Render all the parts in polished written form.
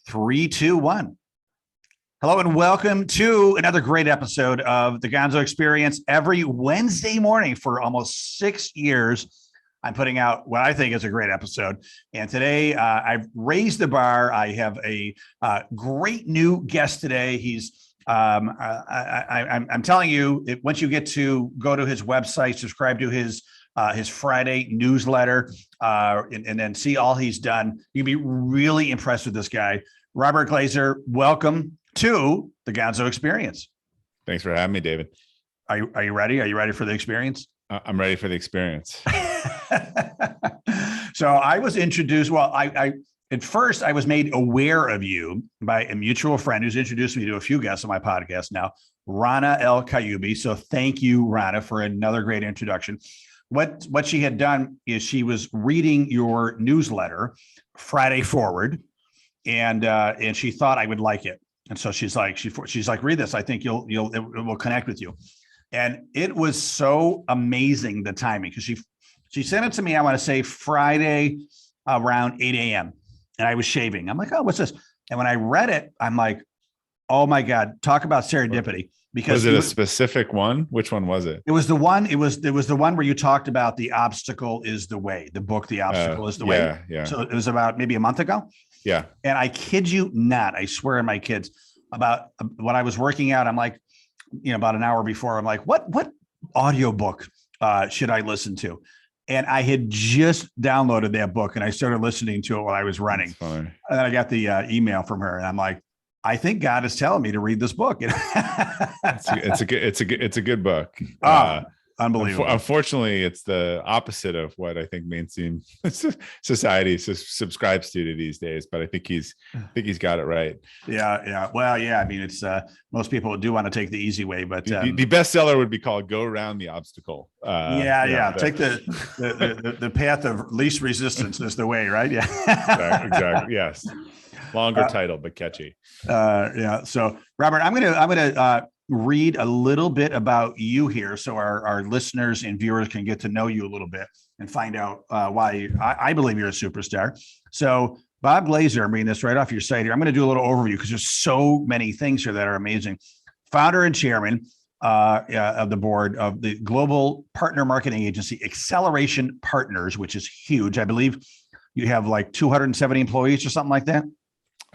Three, two, one. Hello and welcome to another great episode of the Gonzo Experience. Every Wednesday morning for almost 6 years, I'm putting out what I think is a great episode. And today I've raised the bar. I have a great new guest today. He's I'm telling you, once you get to go to his website, subscribe to his Friday newsletter, and then see all he's done, you'll be really impressed with this guy. Robert Glazer, welcome to the Gonzo Experience. Thanks for having me, David. Are you ready? Are you ready for the experience? I'm ready for the experience. So I was introduced. Well, I at first I was made aware of you by a mutual friend who's introduced me to a few guests on my podcast now, Rana El Kayubi. So thank you, Rana, for another great introduction. What she had done is she was reading your newsletter, Friday Forward, and she thought I would like it. And so she's like, read this. I think it will connect with you. And it was so amazing, the timing, because she sent it to me, I want to say Friday around 8 a.m. And I was shaving. I'm like, oh, what's this? And when I read it, I'm like, oh my God, talk about serendipity. Because was it a specific one? Which one was it? It was the one. It was the one where you talked about The Obstacle is the Way. The book, The Obstacle is the Way. Yeah. So it was about maybe a month ago. Yeah. And I kid you not, I swear on my kids, about when I was working out, I'm like, about an hour before, I'm like, what audiobook should I listen to? And I had just downloaded that book and I started listening to it while I was running. And then I got the email from her and I'm like, I think God is telling me to read this book. It's a good book. Unbelievable. Unfortunately, it's the opposite of what I think mainstream society subscribes to these days. But I think he's got it right. Yeah. Well, yeah. I mean, it's most people do want to take the easy way, but the bestseller would be called "Go Around the Obstacle." Take the path of least resistance is the way, right? Yeah. Exactly. Yes. Longer title, but catchy. So Robert, I'm gonna read a little bit about you here so our listeners and viewers can get to know you a little bit and find out why I believe you're a superstar. So Bob Glazer, I'm reading this right off your site here. I'm going to do a little overview because there's so many things here that are amazing. Founder and chairman of the board of the global partner marketing agency Acceleration Partners, which is huge. I believe you have like 270 employees or something like that.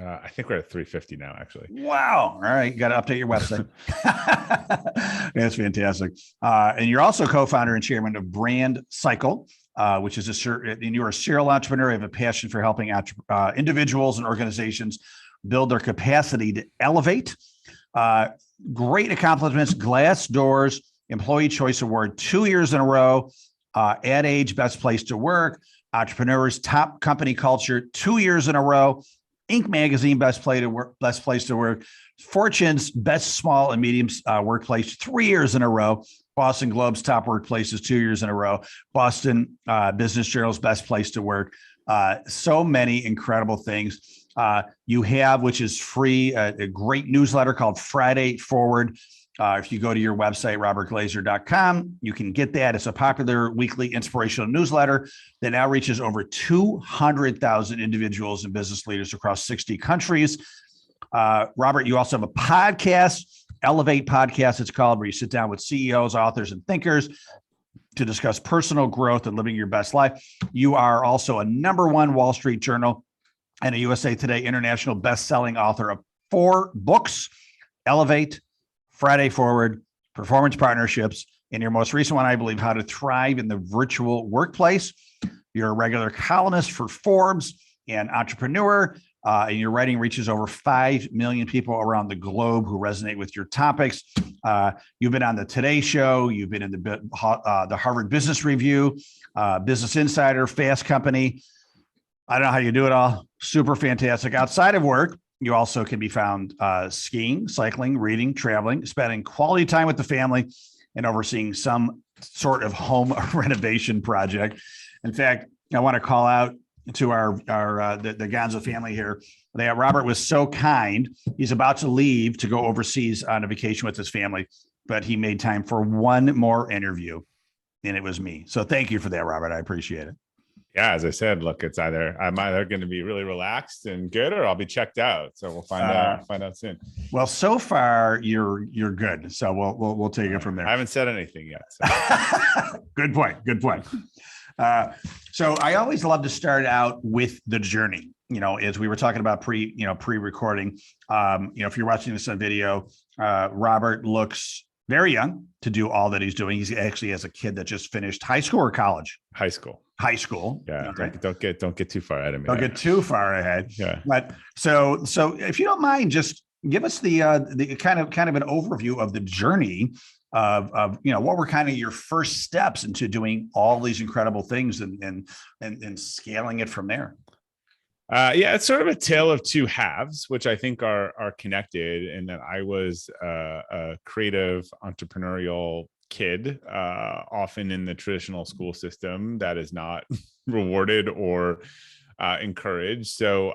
I think we're at 350 now, actually. Wow. All right. You got to update your website. That's fantastic. And you're also co-founder and chairman of Brand Cycle, which is and you're a serial entrepreneur. You have a passion for helping individuals and organizations build their capacity to elevate. Great accomplishments. GlassDoor's Employee Choice Award 2 years in a row. Ad Age Best Place to Work. Entrepreneurs Top Company Culture 2 years in a row. Inc. Magazine Best Place to Work, Fortune's Best Small and Medium Workplace 3 years in a row, Boston Globe's Top Workplaces 2 years in a row, Boston Business Journal's Best Place to Work. So many incredible things. You have, which is free, a great newsletter called Friday Forward. If you go to your website, robertglazer.com, you can get that. It's a popular weekly inspirational newsletter that now reaches over 200,000 individuals and business leaders across 60 countries. Robert, you also have a podcast, Elevate Podcast, it's called, where you sit down with CEOs, authors, and thinkers to discuss personal growth and living your best life. You are also a #1 Wall Street Journal and a USA Today International best-selling author of 4 books, Elevate, Friday Forward, Performance Partnerships, and your most recent one, I believe, How to Thrive in the Virtual Workplace. You're a regular columnist for Forbes and Entrepreneur, and your writing reaches over 5 million people around the globe who resonate with your topics. You've been on the Today Show. You've been in the Harvard Business Review, Business Insider, Fast Company. I don't know how you do it all. Super fantastic. Outside of work, you also can be found skiing, cycling, reading, traveling, spending quality time with the family, and overseeing some sort of home renovation project. In fact, I want to call out to the Gonzo family here. Robert was so kind. He's about to leave to go overseas on a vacation with his family, but he made time for one more interview, and it was me. So thank you for that, Robert. I appreciate it. Yeah, as I said, look, I'm either going to be really relaxed and good, or I'll be checked out. So we'll find out soon. Well, so far you're good. So we'll take it from there. I haven't said anything yet. So. Good point. Good point. So I always love to start out with the journey. As we were talking about pre-recording, if you're watching this on video, Robert looks very young to do all that he's doing. He's actually has a kid that just finished high school or college. High school. Yeah. Okay. Don't get too far ahead of me. Don't get too far ahead. Yeah. But so if you don't mind, just give us the kind of an overview of the journey of what were kind of your first steps into doing all these incredible things and scaling it from there. Yeah, it's sort of a tale of two halves, which I think are connected, in that I was a creative entrepreneurial kid, often in the traditional school system that is not rewarded or encouraged. So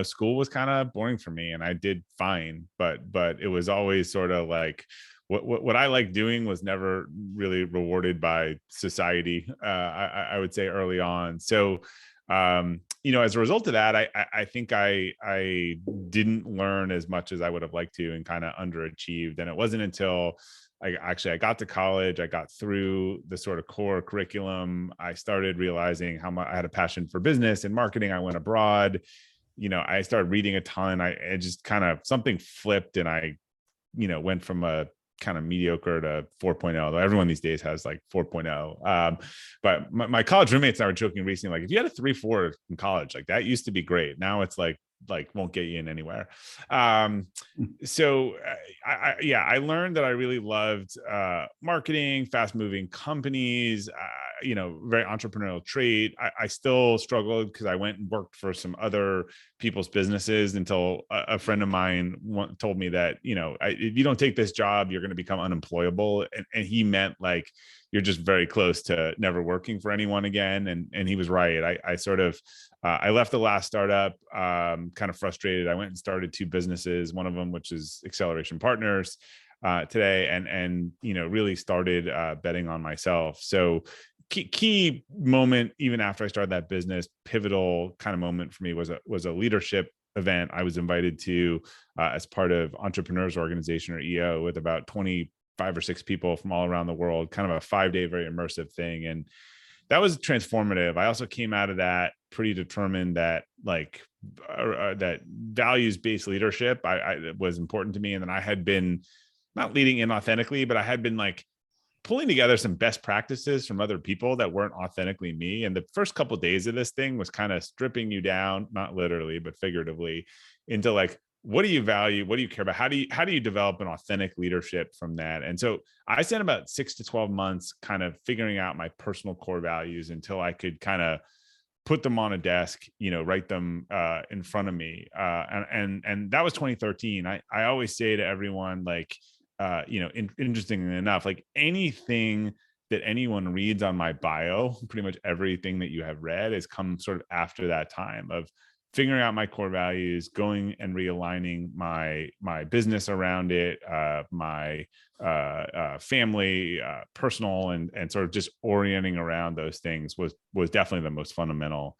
school was kind of boring for me, and I did fine, but it was always sort of like what I liked doing was never really rewarded by society. I would say early on. So as a result of that, I think I didn't learn as much as I would have liked to, and kind of underachieved. And it wasn't until I got to college, I got through the sort of core curriculum, I started realizing how much I had a passion for business and marketing. I went abroad, I started reading a ton. I just kind of something flipped, and I, went from a kind of mediocre to 4.0, though everyone these days has like 4.0. But my college roommates and I were joking recently, like, if you had a 3.4 in college, like that used to be great. Now it's like won't get you in anywhere. So I learned that I really loved marketing, fast moving companies, very entrepreneurial trait. I still struggled because I went and worked for some other people's businesses until a friend of mine told me that, if you don't take this job, you're going to become unemployable. And he meant like, you're just very close to never working for anyone again. And he was right. I sort of, I left the last startup, kind of frustrated. I went and started two businesses, one of them, which is Acceleration Partners today, and really started betting on myself. So key moment, even after I started that business, pivotal kind of moment for me was a leadership event I was invited to as part of Entrepreneurs Organization, or EO, with about 25 or 6 people from all around the world, kind of a 5-day, very immersive thing. And that was transformative. I also came out of that pretty determined that that values-based leadership I was important to me. And then I had been not leading inauthentically, but I had been like pulling together some best practices from other people that weren't authentically me. And the first couple of days of this thing was kind of stripping you down, not literally, but figuratively, into like, what do you value? What do you care about? How do you develop an authentic leadership from that? And so I spent about 6 to 12 months kind of figuring out my personal core values until I could kind of put them on a desk, write them in front of me. And that was 2013. I always say to everyone, like, interestingly enough, like anything that anyone reads on my bio, pretty much everything that you have read has come sort of after that time of figuring out my core values, going and realigning my business around it, my family, personal, and sort of just orienting around those things was definitely the most fundamental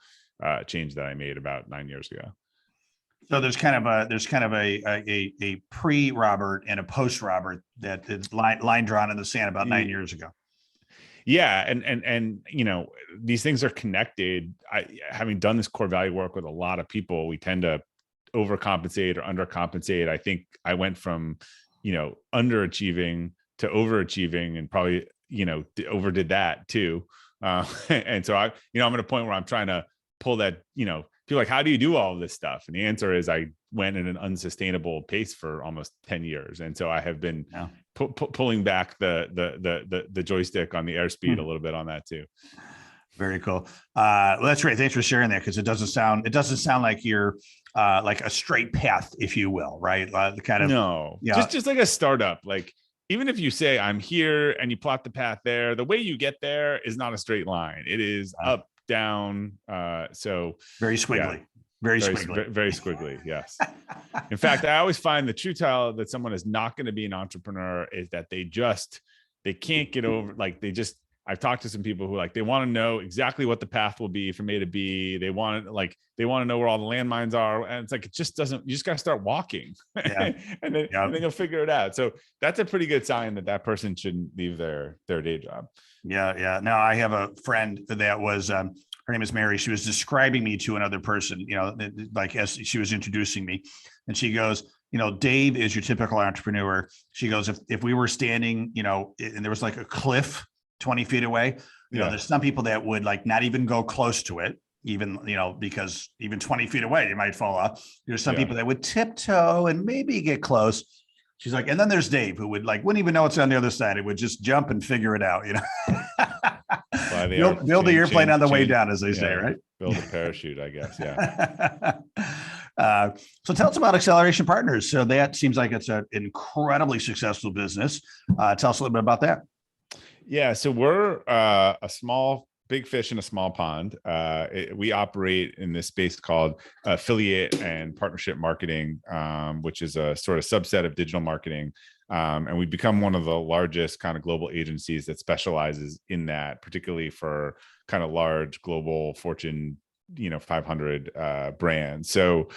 change that I made about 9 years ago. So there's kind of a pre-Robert and a post-Robert that is line drawn in the sand about 9 years ago. Yeah. And these things are connected. Having done this core value work with a lot of people, we tend to overcompensate or undercompensate. I think I went from, underachieving to overachieving, and probably, overdid that too. And so I'm at a point where I'm trying to pull that, people like, how do you do all of this stuff? And the answer is I went at an unsustainable pace for almost 10 years. And so I have been pulling back the joystick on the airspeed a little bit on that too. Very cool. Well, that's great. Thanks for sharing that, because it doesn't sound like you're like a straight path, if you will, right? Just like a startup. Like, even if you say I'm here and you plot the path there, the way you get there is not a straight line. It is up, down. So very squiggly. Yeah. Very squiggly. Very squiggly. Yes. In fact, I always find the true tell that someone is not going to be an entrepreneur is that they can't get over, like, I've talked to some people who like, they want to know exactly what the path will be from A to B. They want to know where all the landmines are. And it's like, it just doesn't, you just got to start walking Yeah. and then you'll figure it out. So that's a pretty good sign that person shouldn't leave their day job. Yeah. Yeah. No, I have a friend that was, her name is Mary. She was describing me to another person, like as she was introducing me, and she goes, Dave is your typical entrepreneur. She goes, if we were standing, and there was like a cliff 20 feet away, there's some people that would like not even go close to it, even, because even 20 feet away, you might fall off. There's some people that would tiptoe and maybe get close. She's like, and then there's Dave, who wouldn't even know what's on the other side. It would just jump and figure it out, build the airplane on the way down, as they say, right? Build a parachute, I guess. Yeah. So tell us about Acceleration Partners. So that seems like it's an incredibly successful business. Tell us a little bit about that. Yeah. So we're a big fish in a small pond. We operate in this space called affiliate and partnership marketing, which is a sort of subset of digital marketing. And we've become one of the largest kind of global agencies that specializes in that, particularly for kind of large global Fortune 500 brands. So,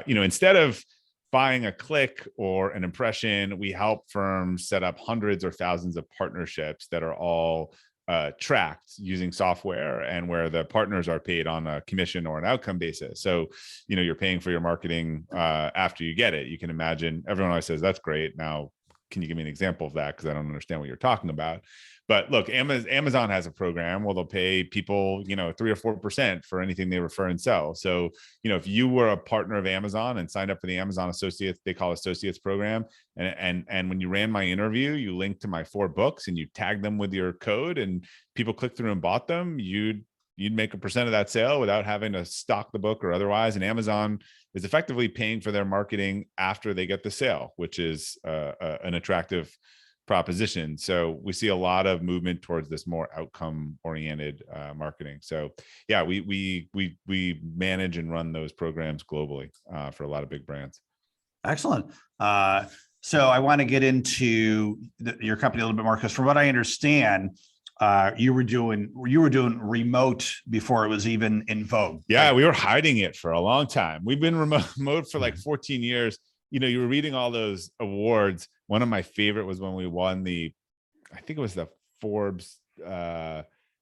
instead of buying a click or an impression, we help firms set up hundreds or thousands of partnerships that are all tracked using software, and where the partners are paid on a commission or an outcome basis. So, you're paying for your marketing after you get it. You can imagine everyone always says, that's great. Now, can you give me an example of that? Because I don't understand what you're talking about. But look, Amazon has a program where they'll pay people, 3 or 4% for anything they refer and sell. So, if you were a partner of Amazon and signed up for the Amazon Associates, they call Associates program, and when you ran my interview, you linked to my 4 books and you tagged them with your code, and people clicked through and bought them, you'd make a % of that sale without having to stock the book or otherwise. And Amazon is effectively paying for their marketing after they get the sale, which is an attractive proposition. So we see a lot of movement towards this more outcome oriented marketing. So yeah, we manage and run those programs globally for a lot of big brands. Excellent. So I want to get into your company a little bit more, because from what I understand, you were doing remote before it was even in vogue. Yeah, right? We were hiding it for a long time. We've been remote for like 14 years. You were reading all those awards. One of my favorite was when we won I think it was the Forbes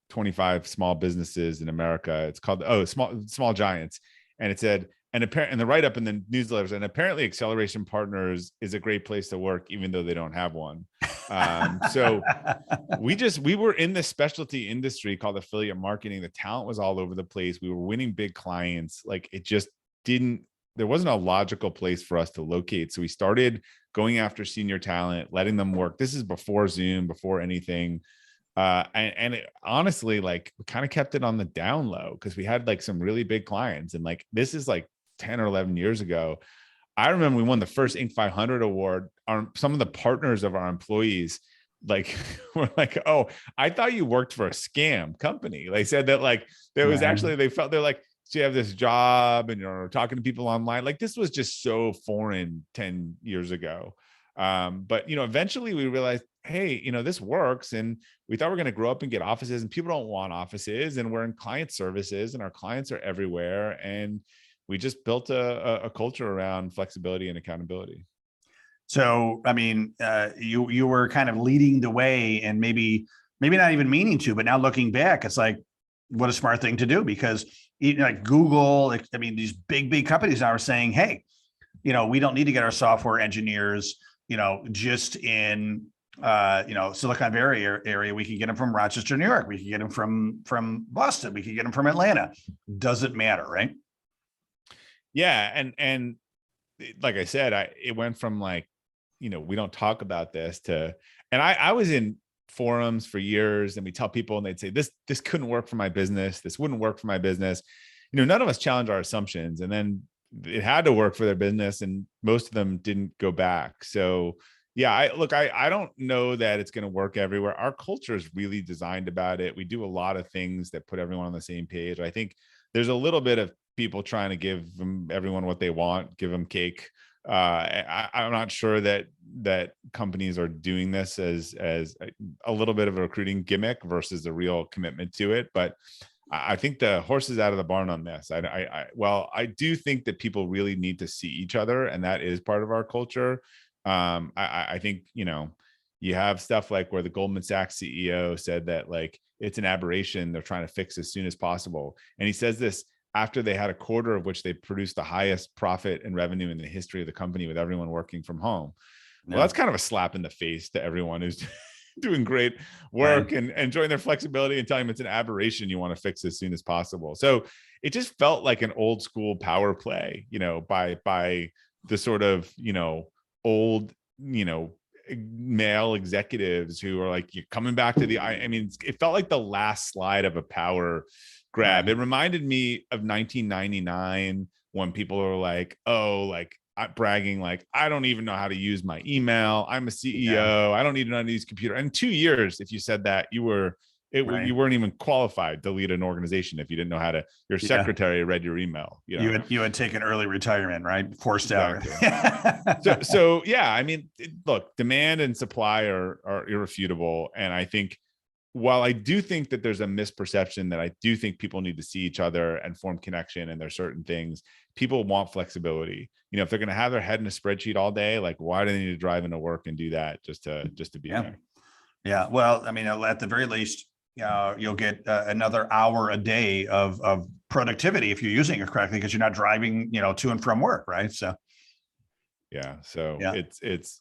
25 small businesses in America. It's called Small Giants, and it said, and the write up in the newsletters, and apparently Acceleration Partners is a great place to work, even though they don't have one. So we were in this specialty industry called affiliate marketing. The talent was all over the place. We were winning big clients. Like, it just there wasn't a logical place for us to locate. So we started going after senior talent, letting them work. This is before Zoom, before anything. And it, honestly, like, we kind of kept it on the down low because we had like some really big clients. And like, this is like 10 or 11 years ago. I remember we won the first Inc. 500 award. Some of the partners of our employees were like, oh, I thought you worked for a scam company. They said that like, there was actually, they're like, so you have this job and you're talking to people online. Like, this was just so foreign 10 years ago. But, eventually we realized, hey, this works. And we thought we we're going to grow up and get offices, and people don't want offices, and we're in client services and our clients are everywhere. And we just built a culture around flexibility and accountability. So, I mean, you were kind of leading the way, and maybe not even meaning to, but now looking back, it's like, what a smart thing to do, because like Google, I mean, these big companies now are saying, hey, we don't need to get our software engineers, just in, Silicon Valley area. We can get them from Rochester, New York. We can get them from Boston. We can get them from Atlanta. Doesn't matter, right? Yeah. And like I said, it went from like, we don't talk about this to, and I was in forums for years, and we tell people and they'd say, this couldn't work for my business. This wouldn't work for my business. None of us challenge our assumptions, and then it had to work for their business, and most of them didn't go back. So yeah, I don't know that it's going to work everywhere. Our culture is really designed about it. We do a lot of things that put everyone on the same page. I think there's a little bit of people trying to give everyone what they want, give them cake. I'm not sure that companies are doing this as a little bit of a recruiting gimmick versus a real commitment to it. But I think the horse is out of the barn on this. I do think that people really need to see each other, and that is part of our culture. I think, you have stuff like where the Goldman Sachs CEO said that like it's an aberration they're trying to fix as soon as possible. And he says this after they had a quarter of which they produced the highest profit and revenue in the history of the company with everyone working from home. Well, that's kind of a slap in the face to everyone who's doing great work and enjoying their flexibility, and telling them it's an aberration you want to fix as soon as possible. So it just felt like an old school power play, by the sort of, old, male executives who are like, you're coming back to it felt like the last slide of a power grab. It reminded me of 1999 when people are like, bragging like, I don't even know how to use my email. I'm a CEO. I don't need to know how to use computer. In 2 years, if you said that, you weren't even qualified to lead an organization if you didn't know how to. Your secretary read your email. You had taken early retirement, right? Forced out. So yeah, look, demand and supply are irrefutable, and I think, while I do think that there's a misperception that I do think people need to see each other and form connection, and there's certain things people want flexibility. If they're going to have their head in a spreadsheet all day, like, why do they need to drive into work and do that just to be there? Yeah. Well, at the very least, you'll get another hour a day of productivity if you're using it correctly, because you're not driving, to and from work, right? So. Yeah. So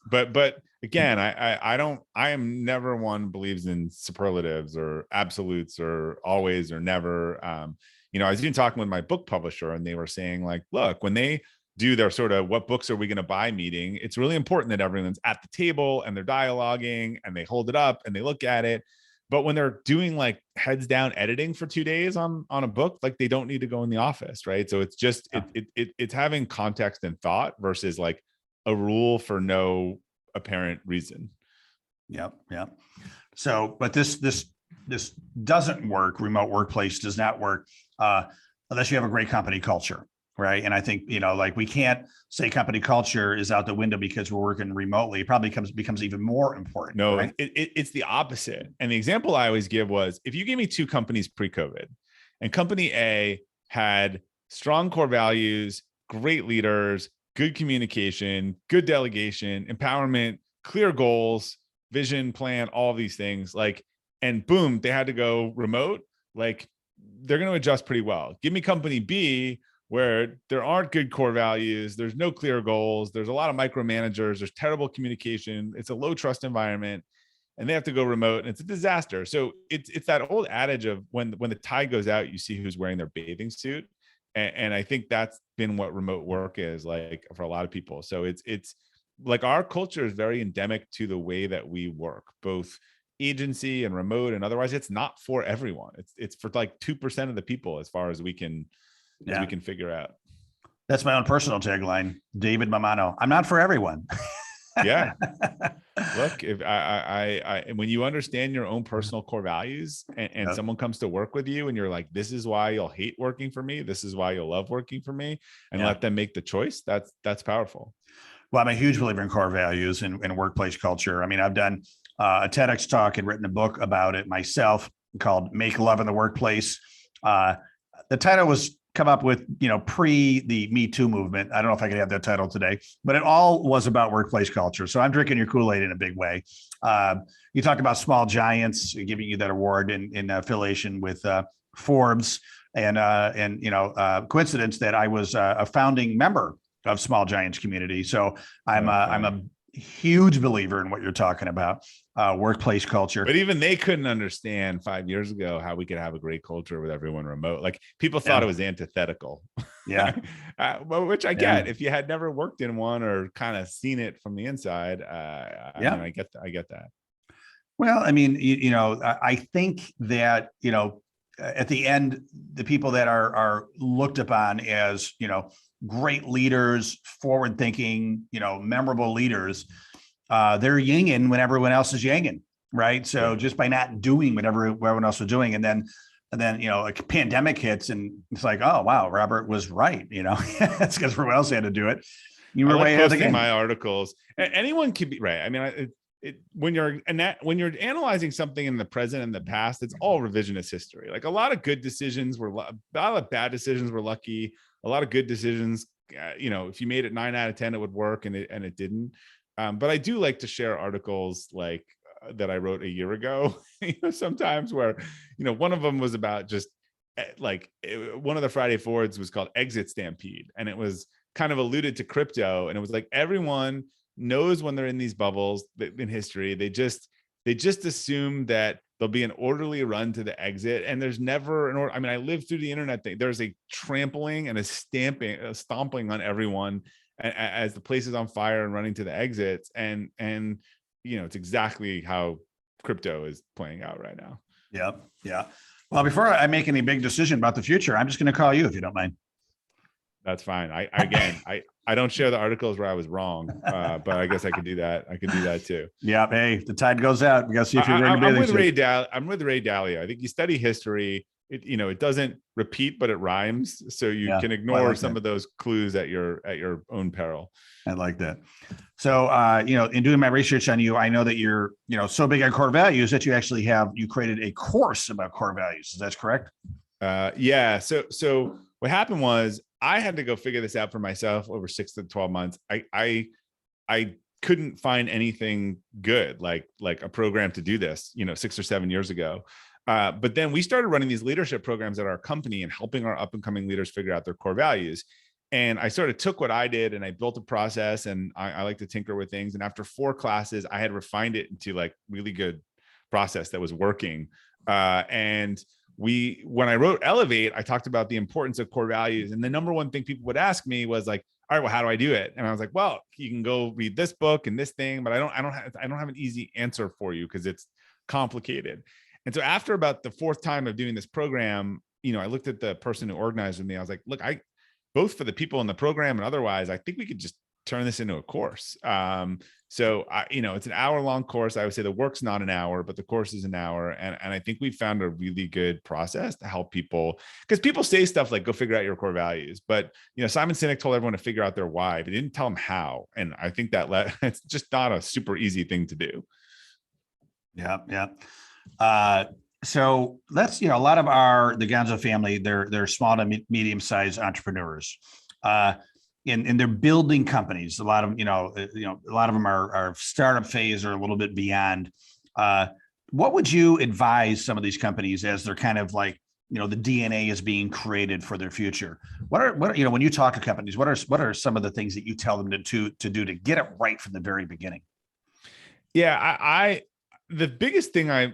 but again, I am never one who believes in superlatives or absolutes or always or never. I was even talking with my book publisher, and they were saying like, look, when they do their sort of what books are we going to buy meeting, it's really important that everyone's at the table and they're dialoguing and they hold it up and they look at it. But when they're doing like heads down editing for 2 days on a book, like, they don't need to go in the office. Right. So it's just, it's having context and thought versus like a rule for no apparent reason. Yep. So, but this doesn't work. Remote workplace does not work unless you have a great company culture, right? And I think, we can't say company culture is out the window because we're working remotely. It probably becomes even more important. No, right? It's the opposite. And the example I always give was, if you gave me two companies pre-COVID, and company A had strong core values, great leaders, good communication, good delegation, empowerment, clear goals, vision, plan, all of these things, and boom, they had to go remote, they're going to adjust pretty well. Give me company B, where there aren't good core values, there's no clear goals, there's a lot of micromanagers, there's terrible communication, it's a low trust environment, and they have to go remote, and it's a disaster. So it's that old adage of when the tide goes out, you see who's wearing their bathing suit. And I think that's been what remote work is like for a lot of people. So it's like, our culture is very endemic to the way that we work, both agency and remote, and otherwise it's not for everyone. It's for like 2% of the people, as far as we can figure out. That's my own personal tagline, David Mamano. I'm not for everyone. Yeah. Look, if when you understand your own personal core values, and someone comes to work with you and you're like, this is why you'll hate working for me, this is why you'll love working for me, and let them make the choice, that's powerful. Well, I'm a huge believer in core values and workplace culture. I've done a TEDx talk and written a book about it myself called Make Love in the Workplace. The title was come up with, pre the Me Too movement. I don't know if I could have that title today, but it all was about workplace culture. So I'm drinking your Kool-Aid in a big way. You talked about Small Giants, giving you that award in affiliation with Forbes, and coincidence that I was a founding member of Small Giants community. So I'm a huge believer in what you're talking about, workplace culture. But even they couldn't understand 5 years ago how we could have a great culture with everyone remote. Like, people thought it was antithetical. Yeah. Which I get. If you had never worked in one or kind of seen it from the inside, I get that. Well, I think that, at the end, the people that are looked upon as, great leaders, forward-thinking, memorable leaders, they're yinging when everyone else is yanging, right? So just by not doing whatever everyone else was doing, and then a pandemic hits, and it's like, oh wow, Robert was right. It's because everyone else had to do it. You I were like way ahead of the posting game. my articles. Anyone can be right. I mean, when you're analyzing something in the present and the past, it's all revisionist history. Like a lot of good decisions were, a lot of bad decisions were lucky. A lot of good decisions, if you made it 9 out of 10, it would work, and it didn't. But I do like to share articles like that I wrote a year ago. Sometimes where, one of them was about just one of the Friday forwards was called Exit Stampede, and it was kind of alluded to crypto, and it was like everyone knows when they're in these bubbles in history, they just assume that there'll be an orderly run to the exit, and there's never an order. I mean, I lived through the internet thing. There's a trampling and a stomping on everyone as the place is on fire and running to the exits, and it's exactly how crypto is playing out right now. Yeah. Well, before I make any big decision about the future, I'm just going to call you if you don't mind. That's fine. I don't share the articles where I was wrong, but I guess I could do that. I could do that too. Yeah. Hey, the tide goes out. We got to see if you're wearing I'm with Ray Dalio. I think you study history. It doesn't repeat, but it rhymes. So you can ignore some of those clues at your own peril. I like that. So, in doing my research on you, I know that you're, so big on core values that you created a course about core values. Is that correct? Yeah. So what happened was I had to go figure this out for myself over 6 to 12 months. I couldn't find anything good, like a program to do this, 6 or 7 years ago. But then we started running these leadership programs at our company and helping our up and coming leaders figure out their core values. And I sort of took what I did and I built a process, and I like to tinker with things. And after 4 classes, I had refined it into like really good process that was working. When I wrote Elevate, I talked about the importance of core values. And the number one thing people would ask me was like, all right, well, how do I do it? And I was like, well, you can go read this book and this thing, but I don't have an easy answer for you because it's complicated. And so after about the 4th time of doing this program, I looked at the person who organized with me. I was like, look, both for the people in the program and otherwise, I think we could just turn this into a course. So it's an hour-long course. I would say the work's not an hour, but the course is an hour. And I think we found a really good process to help people, because people say stuff like, go figure out your core values. But, Simon Sinek told everyone to figure out their why, but he didn't tell them how. And I think that it's just not a super easy thing to do. Yeah. So that's, a lot of the Gonzo family, they're small to medium-sized entrepreneurs. And they're building companies. A lot of them are startup phase or a little bit beyond. What would you advise some of these companies as they're kind of like, the DNA is being created for their future? What are when you talk to companies, what are some of the things that you tell them to do to get it right from the very beginning? Yeah, the biggest thing I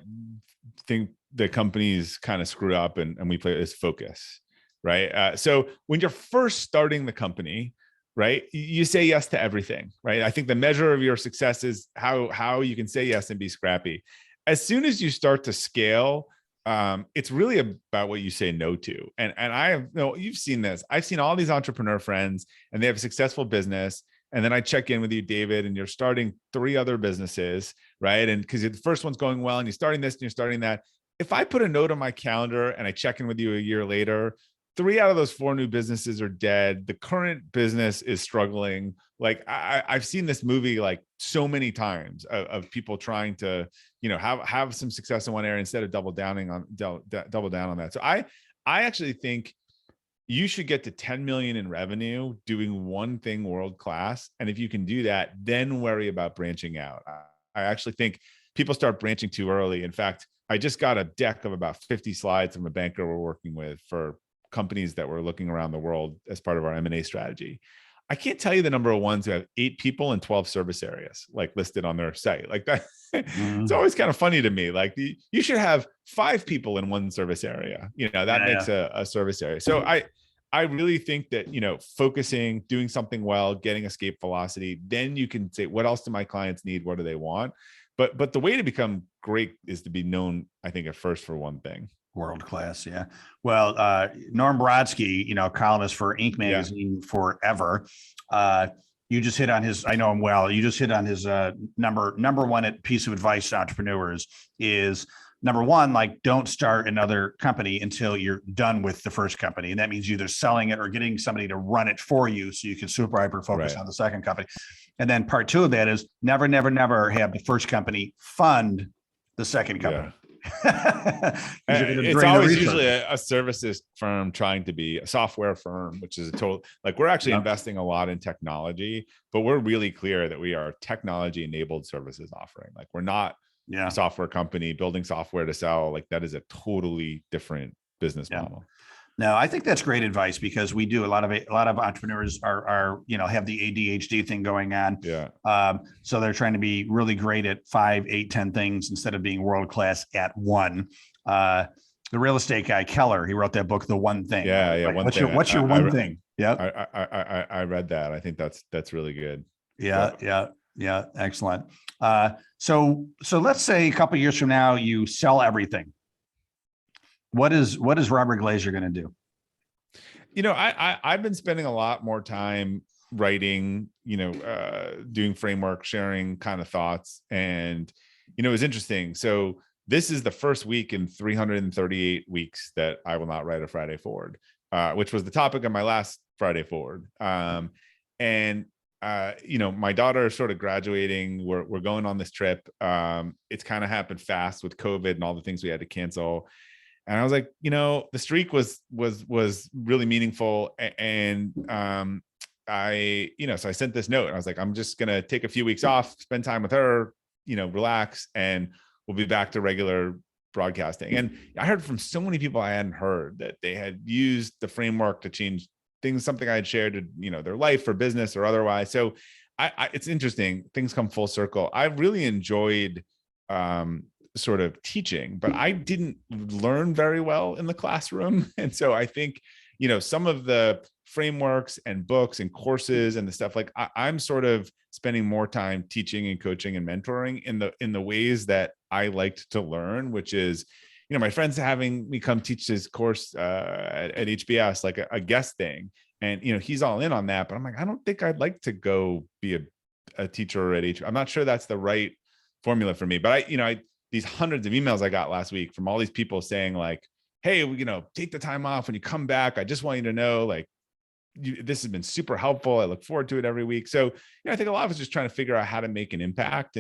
think the companies kind of screw up and we play is focus, right? So when you're first starting the company, right, you say yes to everything, right? I think the measure of your success is how you can say yes and be scrappy. As soon as you start to scale, it's really about what you say no to. And you've seen this. I've seen all these entrepreneur friends, and they have a successful business. And then I check in with you, David, and you're starting 3 other businesses, right? And because the first one's going well, and you're starting this and you're starting that. If I put a note on my calendar and I check in with you a year later, 3 out of those 4 new businesses are dead. The current business is struggling. Like I've seen this movie like so many times of people trying to, have some success in one area instead of double down on that. So I actually think you should get to 10 million in revenue doing one thing world class. And if you can do that, then worry about branching out. I actually think people start branching too early. In fact, I just got a deck of about 50 slides from a banker we're working with for companies that we're looking around the world as part of our M&A strategy. I can't tell you the number of ones who have 8 people and 12 service areas like listed on their site like that. It's always kind of funny to me. Like you should have 5 people in one service area. That makes a service area. So I really think that, focusing, doing something well, getting escape velocity, then you can say, what else do my clients need? What do they want? But the way to become great is to be known, I think, at first for one thing. World class. Yeah. Well, Norm Brodsky, columnist for Inc. magazine forever. You just hit on his, I know him well. You just hit on his number one piece of advice to entrepreneurs is number one, like don't start another company until you're done with the first company. And that means either selling it or getting somebody to run it for you so you can super hyper focus on the second company. And then part two of that is never, never, never have the first company fund the second company. It's always usually a services firm trying to be a software firm, which is a total, like we're actually investing a lot in technology, but we're really clear that we are a technology enabled services offering. Like we're not a software company building software to sell. Like that is a totally different business model. No, I think that's great advice, because we do a lot of entrepreneurs are have the ADHD thing going on. So they're trying to be really great at 5, 8, 10 things instead of being world class at one. The real estate guy Keller, he wrote that book, The One Thing. Like, what's your one thing? I read that. I think that's really good. Yeah. Excellent. So let's say a couple of years from now you sell everything. What is Robert Glazer going to do? I've been spending a lot more time writing, doing framework, sharing kind of thoughts. And, it was interesting. So this is the first week in 338 weeks that I will not write a Friday Forward, which was the topic of my last Friday Forward. My daughter is sort of graduating. We're going on this trip. It's kind of happened fast with COVID and all the things we had to cancel. And I was like, the streak was really meaningful. And so I sent this note and I was like, I'm just going to take a few weeks off, spend time with her, relax, and we'll be back to regular broadcasting. And I heard from so many people I hadn't heard that they had used the framework to change things, something I had shared to, their life or business or otherwise. So it's interesting. Things come full circle. I really enjoyed, sort of teaching, but I didn't learn very well in the classroom. And so I think, some of the frameworks and books and courses and the stuff, like I'm sort of spending more time teaching and coaching and mentoring in the ways that I liked to learn, which is, my friend's having me come teach his course at HBS, like a guest thing. And, he's all in on that, but I'm like, I don't think I'd like to go be a teacher at HBS. I'm not sure that's the right formula for me, but these hundreds of emails I got last week from all these people saying like, hey, take the time off when you come back. I just want you to know, like, this has been super helpful. I look forward to it every week. So, I think a lot of us just trying to figure out how to make an impact.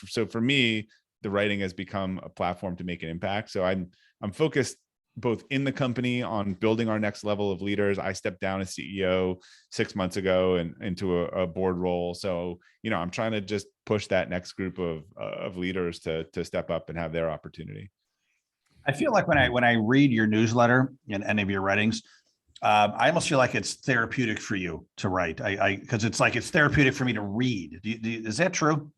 So for me, the writing has become a platform to make an impact. So I'm focused both in the company on building our next level of leaders. I stepped down as CEO 6 months ago and into a board role. So, I'm trying to just push that next group of leaders to step up and have their opportunity. I feel like when I read your newsletter and any of your writings, I almost feel like it's therapeutic for you to write. Because it's therapeutic for me to read. Is that true?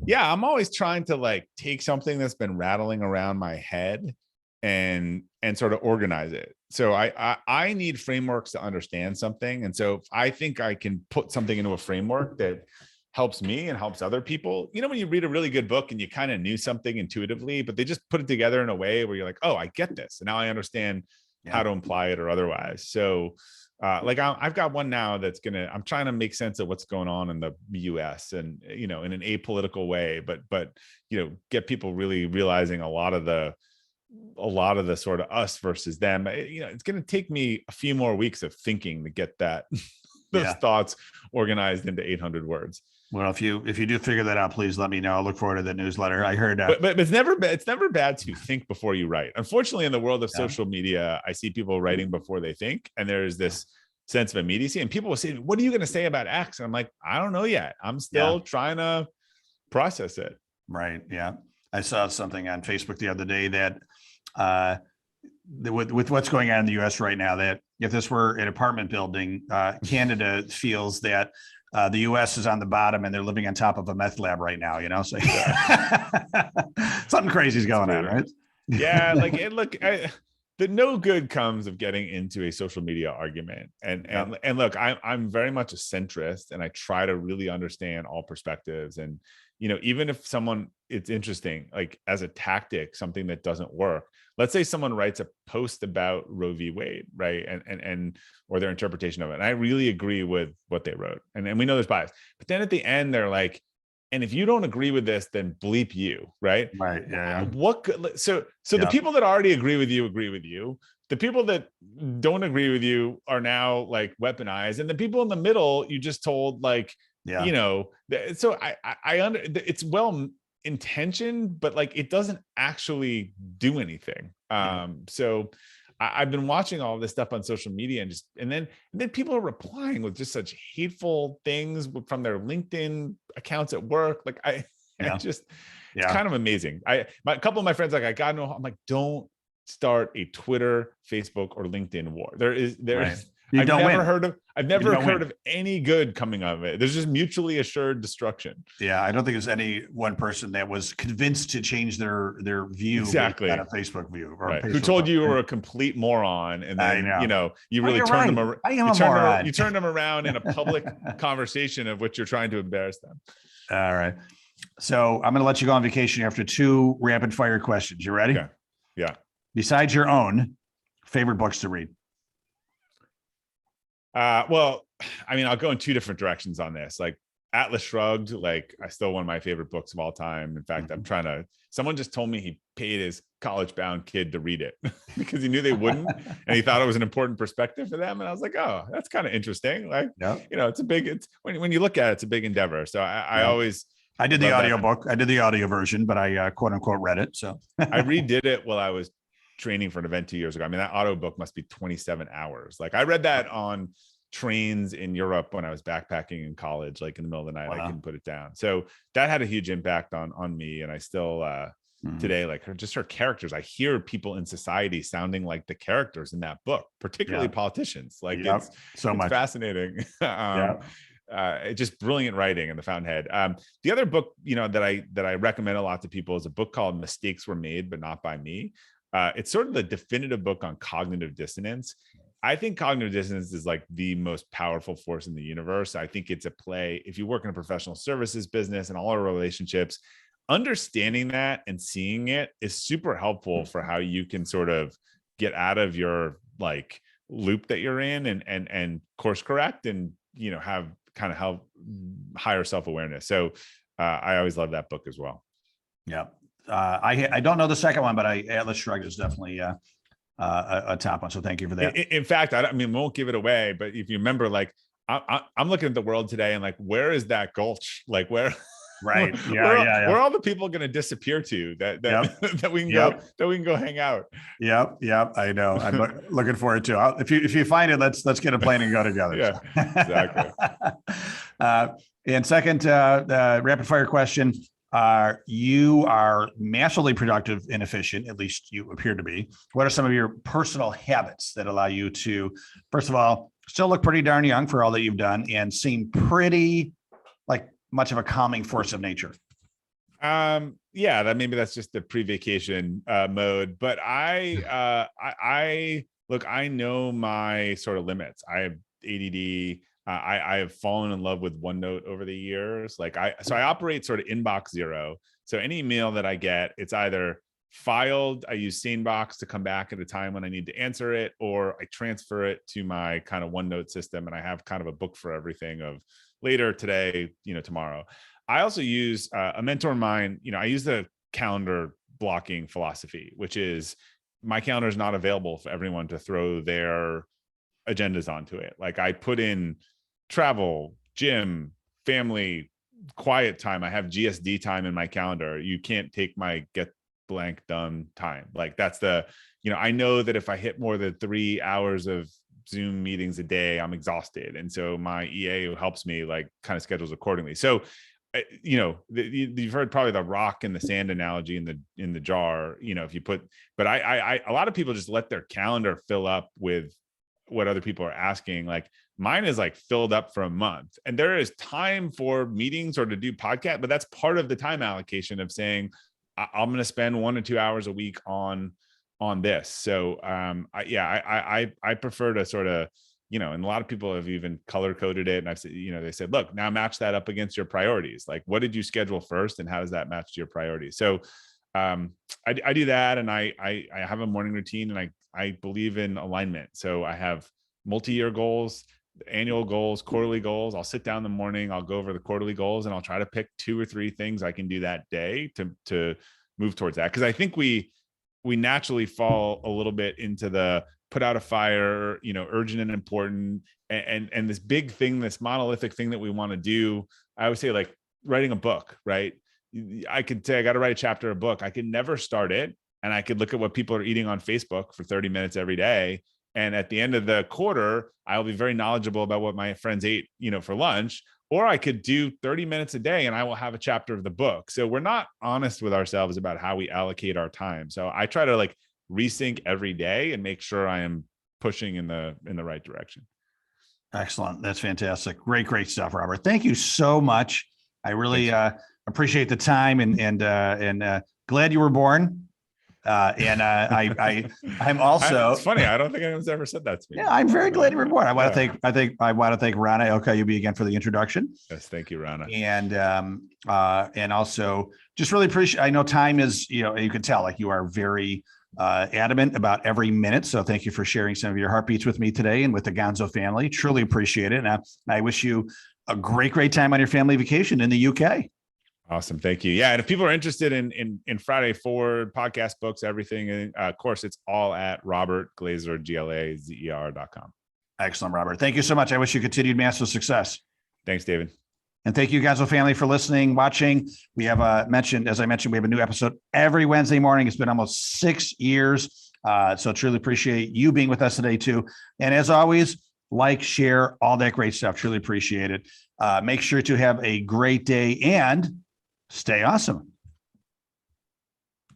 Yeah, I'm always trying to like take something that's been rattling around my head and sort of organize it. So I need frameworks to understand something. And so if I think I can put something into a framework that helps me and helps other people, when you read a really good book and you kind of knew something intuitively, but they just put it together in a way where you're like, oh, I get this. And now I understand how to imply it or otherwise. So I've got one now that's I'm trying to make sense of what's going on in the US and, in an apolitical way, but, get people really realizing a lot of the sort of us versus them. It's going to take me a few more weeks of thinking to get those thoughts organized into 800 words. Well, if you do figure that out, please let me know. I'll look forward to the newsletter. I heard, but it's never bad to think before you write. Unfortunately, in the world of social media, I see people writing before they think, and there's this sense of immediacy. And people will say, "What are you going to say about X?" And I'm like, I don't know yet. I'm still trying to process it. Right. Yeah. I saw something on Facebook the other day that with what's going on in the U.S. right now, that if this were an apartment building, Canada feels that the U.S. is on the bottom and they're living on top of a meth lab right now, so something crazy is going on, right? Yeah. The no good comes of getting into a social media argument. And look, I'm very much a centrist and I try to really understand all perspectives. And, even if it's interesting, like as a tactic, something that doesn't work, let's say someone writes a post about Roe v. Wade, right? And or their interpretation of it. And I really agree with what they wrote. And we know there's bias, but then at the end, they're like, And if you don't agree with this, then bleep you, right? Right. Yeah. So Yeah. the people that already agree with you. The people that don't agree with you are now like weaponized, and the people in the middle, you just told like, Yeah. you know. So I under it's well intentioned, but like it doesn't actually do anything. So I've been watching all of this stuff on social media, and then people are replying with just such hateful things from their LinkedIn accounts at work. Like it's kind of amazing. A couple of my friends, like, I gotta know. I'm like, don't start a Twitter, Facebook, or LinkedIn war. I've never heard of any good coming out of it. There's just mutually assured destruction. Yeah, I don't think there's any one person that was convinced to change their view exactly on a Facebook view, or right. Facebook Who told you were a complete moron, and then you really turned them around. You turned them around in a public conversation of what you're trying to embarrass them. All right, so I'm going to let you go on vacation after 2 rapid fire questions. You ready? Okay. Yeah. Besides your own, favorite books to read? Well, I mean, I'll go in 2 different directions on this. Like Atlas Shrugged, like I still one of my favorite books of all time. In fact, someone just told me he paid his college-bound kid to read it because he knew they wouldn't, and he thought it was an important perspective for them. And I was like, oh, that's kind of interesting. Like, it's when you look at it, it's a big endeavor. So I did the audio book. I did the audio version, but I quote unquote read it. So I redid it while I was training for an event 2 years ago. I mean, that audio book must be 27 hours. Like I read that on trains in Europe when I was backpacking in college, like in the middle of the night. Wow. I couldn't put it down. So that had a huge impact on me. And I still today, like her characters, I hear people in society sounding like the characters in that book, particularly politicians. Like it's fascinating. It's just brilliant writing in the Fountainhead. The other book, that I recommend a lot to people is a book called Mistakes Were Made, But Not By Me. It's sort of the definitive book on cognitive dissonance. I think cognitive dissonance is like the most powerful force in the universe. I think it's a play. If you work in a professional services business and all our relationships, understanding that and seeing it is super helpful for how you can sort of get out of your like loop that you're in and course correct and, have kind of help higher self-awareness. So I always love that book as well. Yeah. I don't know the second one, but Atlas Shrugged is definitely a top one. So thank you for that. In fact, we won't give it away, but if you remember, like I'm looking at the world today and like, where is that gulch? Like where? Right. Where are all the people going to disappear to that we can go hang out? Yep. I know. I'm looking forward to it. If you find it, let's get a plane and go together. Yeah, exactly. And second, rapid fire question. You are massively productive and efficient, at least you appear to be. What are some of your personal habits that allow you to, first of all, still look pretty darn young for all that you've done and seem pretty like much of a calming force of nature? That's just the pre-vacation mode, but I know my sort of limits. I have ADD. I have fallen in love with OneNote over the years. I operate sort of inbox zero. So any email that I get, it's either filed, I use SaneBox to come back at a time when I need to answer it, or I transfer it to my kind of OneNote system, and I have kind of a book for everything of later, today, tomorrow. I also use a mentor of mine. I use the calendar blocking philosophy, which is my calendar is not available for everyone to throw their agendas onto it. Like I put in travel, gym, family, quiet time. I have GSD time in my calendar. You can't take my get blank done time. Like that's I know that if I hit more than 3 hours of Zoom meetings a day, I'm exhausted. And so my EA who helps me like kind of schedules accordingly. So, you've heard probably the rock in the sand analogy in the jar, if you put, but I a lot of people just let their calendar fill up with what other people are asking. Like mine is like filled up for a month, and there is time for meetings or to do podcast, but that's part of the time allocation of saying I'm going to spend 1 or 2 hours a week on this. So I prefer to sort of, and a lot of people have even color coded it. And I've said, they said, look, now match that up against your priorities. Like, what did you schedule first and how does that match to your priorities? So I do that. And I have a morning routine, and I believe in alignment. So I have multi-year goals, annual goals, quarterly goals. I'll sit down in the morning, I'll go over the quarterly goals, and I'll try to pick 2 or 3 things I can do that day to move towards that. Cause I think we naturally fall a little bit into the put out a fire, urgent and important, and this big thing, this monolithic thing that we want to do. I would say, like, writing a book, right? I could say I got to write a chapter of a book. I could never start it. And I could look at what people are eating on Facebook for 30 minutes every day. And at the end of the quarter, I'll be very knowledgeable about what my friends ate, for lunch. Or I could do 30 minutes a day and I will have a chapter of the book. So we're not honest with ourselves about how we allocate our time. So I try to resync every day and make sure I am pushing in the right direction. Excellent. That's fantastic. Great stuff, Robert. Thank you so much. I really appreciate the time and glad you were born. I'm also. It's funny. I don't think anyone's ever said that to me. Yeah, I'm very glad you were born. I want to thank Rana Okayobi again for the introduction. Yes, thank you, Rana. And also just really appreciate. I know time is, you can tell you are very adamant about every minute. So thank you for sharing some of your heartbeats with me today and with the Gonzo family. Truly appreciate it. And I wish you a great time on your family vacation in the UK. Awesome. Thank you. Yeah. And if people are interested in Friday Forward podcast, books, everything, of course, it's all at Robert Glazer, GLAZER.com. Excellent, Robert. Thank you so much. I wish you continued massive success. Thanks, David. And thank you, Gonzo family, for listening, watching. We have as I mentioned, we have a new episode every Wednesday morning. It's been almost 6 years. So truly appreciate you being with us today too. And as always, share, all that great stuff. Truly appreciate it. Make sure to have a great day and stay awesome.